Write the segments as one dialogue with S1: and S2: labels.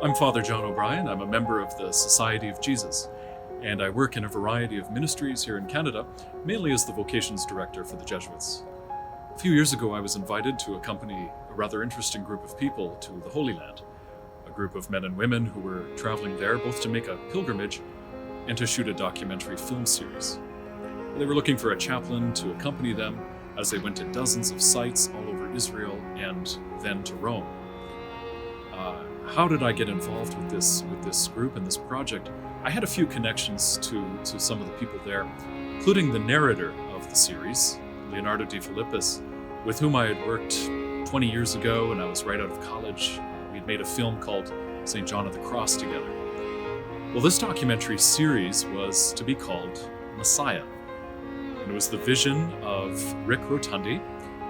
S1: I'm Father John O'Brien. I'm a member of the Society of Jesus, and I work in a variety of ministries here in Canada, mainly as the vocations director for the Jesuits. A few years ago, I was invited to accompany a rather interesting group of people to the Holy Land, a group of men and women who were traveling there both to make a pilgrimage and to shoot a documentary film series. They were looking for a chaplain to accompany them as they went to dozens of sites all over Israel and then to Rome. How did I get involved with this group and this project? I had a few connections to some of the people there, including the narrator of the series, Leonardo de Philippis, with whom I had worked 20 years ago when I was right out of college. We'd made a film called St. John of the Cross together. Well, this documentary series was to be called Messiah. And it was the vision of Rick Rotundi,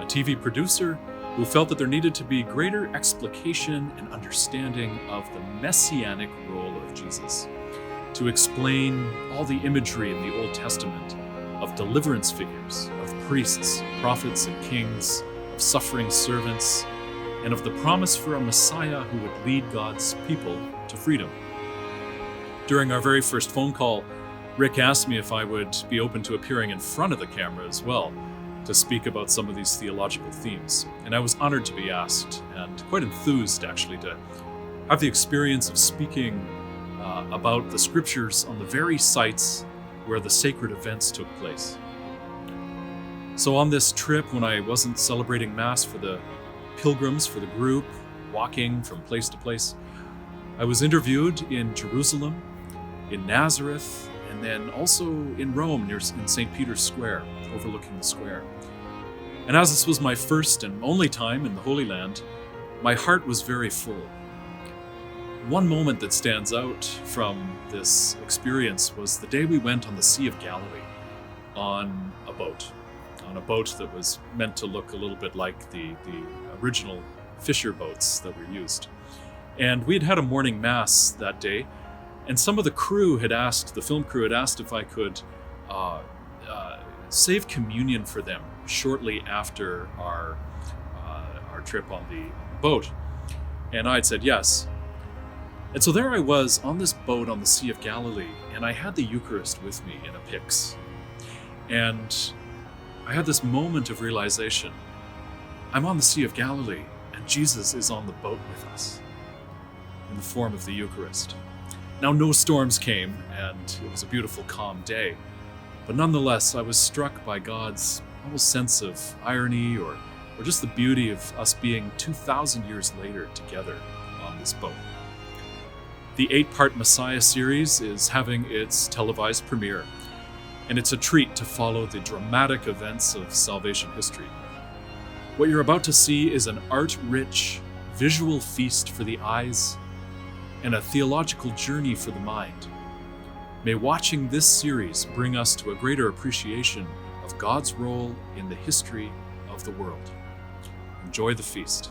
S1: a TV producer who felt that there needed to be greater explication and understanding of the messianic role of Jesus, to explain all the imagery in the Old Testament of deliverance figures, of priests, prophets, and kings, of suffering servants, and of the promise for a Messiah who would lead God's people to freedom. During our very first phone call, Rick asked me if I would be open to appearing in front of the camera as well, to speak about some of these theological themes. And I was honored to be asked, and quite enthused actually to have the experience of speaking about the scriptures on the very sites where the sacred events took place. So on this trip, when I wasn't celebrating Mass for the pilgrims, for the group, walking from place to place, I was interviewed in Jerusalem, in Nazareth, and then also in Rome, in St. Peter's Square, overlooking the square. And as this was my first and only time in the Holy Land, my heart was very full. One moment that stands out from this experience was the day we went on the Sea of Galilee on a boat that was meant to look a little bit like the original fisher boats that were used. And we had had a morning Mass that day, and some of the film crew had asked if I could save communion for them shortly after our trip on the boat. And I had said yes. And so there I was on this boat on the Sea of Galilee, and I had the Eucharist with me in a pyx. And I had this moment of realization. I'm on the Sea of Galilee, and Jesus is on the boat with us in the form of the Eucharist. Now, no storms came, and it was a beautiful, calm day. But nonetheless, I was struck by God's almost sense of irony or just the beauty of us being 2,000 years later together on this boat. The 8-part Messiah series is having its televised premiere, and it's a treat to follow the dramatic events of salvation history. What you're about to see is an art-rich, visual feast for the eyes and a theological journey for the mind. May watching this series bring us to a greater appreciation of God's role in the history of the world. Enjoy the feast.